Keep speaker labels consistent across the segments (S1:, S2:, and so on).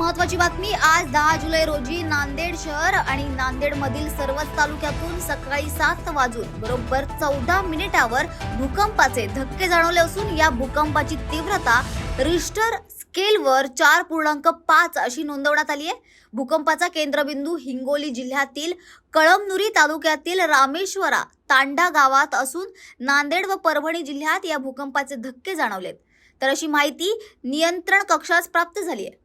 S1: महत्त्वाची बातमी आज 10 जुलै रोजी नांदेड शहर आणि नांदेडमधील सर्वच तालुक्यातून सकाळी 7 वाजून बरोबर 14 मिनिटावर भूकंपाचे धक्के जाणवले असून या भूकंपाची तीव्रता रिश्टर स्केलवर 4.5 अशी नोंदवण्यात आली आहे। भूकंपाचा केंद्रबिंदू हिंगोली जिल्ह्यातील कळमनुरी तालुक्यातील रामेश्वरा तांडा गावात असून नांदेड व परभणी जिल्ह्यात या भूकंपाचे धक्के जाणवलेत, तर अशी माहिती नियंत्रण कक्षास प्राप्त झाली आहे।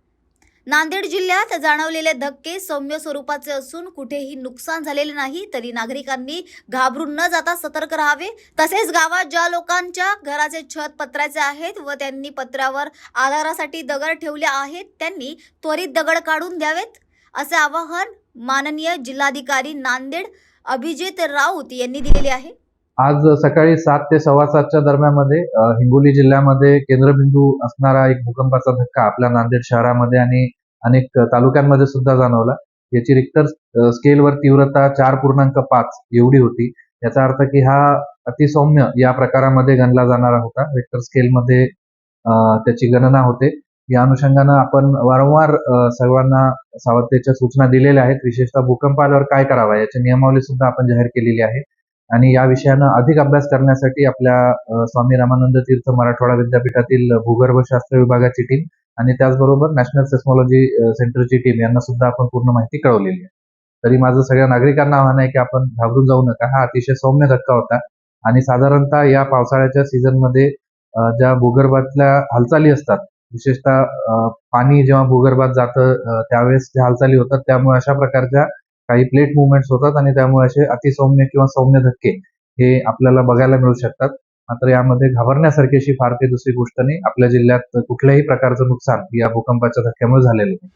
S1: नांदेड जिल्ह्यात जाणवलेले धक्के सौम्य स्वरूपाचे असून कुठेही नुकसान झालेले नाही, तरी नागरिकांनी घाबरून न जाता सतर्क राहावे। तसेच गावात ज्या लोकांच्या घराचे छत पत्र्याचे आहेत व त्यांनी पत्र्यावर आधारासाठी दगड ठेवले आहेत त्यांनी त्वरित दगड काढून द्यावेत, असे आवाहन माननीय जिल्हाधिकारी नांदेड अभिजित राऊत यांनी दिलेले आहे।
S2: आज सकाळी 7 ते 7:15च्या दरम्यानमध्ये हिंगोली जिल्ह्यामध्ये केंद्रबिंदू असणारा एक भूकंपाचा धक्का आपल्या नांदेड शहरामध्ये आणि अनेक तालुक्यांमध्ये सुद्धा जाणवला। याची रिक्टर स्केलवर तीव्रता 4.5 एवढी होती। याचा अर्थ की हा अतिसौम्य या प्रकारामध्ये गणला जाणारा होता। रिक्टर स्केलमध्ये त्याची गणना होते। या अनुषंगानं आपण वारंवार सर्वांना सावधतेच्या सूचना दिलेल्या आहेत। विशेषतः भूकंप आल्यावर काय करावा याची नियमावली सुद्धा आपण जाहीर केलेली आहे आणि या विषयानं अधिक अभ्यास करण्यासाठी आपल्या स्वामी रामानंद तीर्थ मराठवाडा विद्यापीठातील भूगर्भशास्त्र विभागाची टीम आणि त्याचबरोबर नॅशनल सेस्मॉलॉजी सेंटरची टीम यांना सुद्धा आपण पूर्ण माहिती कळवलेली आहे। तरी माझं सगळ्या नागरिकांना आव्हान आहे की आपण घाबरून जाऊ नका। हा अतिशय सौम्य धक्का होता आणि साधारणतः या पावसाळ्याच्या सीझनमध्ये ज्या भूगर्भातल्या हालचाली असतात, विशेषतः पाणी जेव्हा भूगर्भात जातं त्यावेळेस ज्या हालचाली होतात त्यामुळे अशा प्रकारच्या काही प्लेट मुवमेंट्स होतात आणि त्यामुळे असे अतिसौम्य किंवा सौम्य धक्के हे आपल्याला बघायला मिळू शकतात। मात्र यामध्ये घाबरण्यासारखी अशी फार काही दुसरी गोष्ट नाही। आपल्या जिल्ह्यात कुठल्याही प्रकारचं नुकसान या भूकंपाच्या धक्क्यामुळे झालेलं नाही।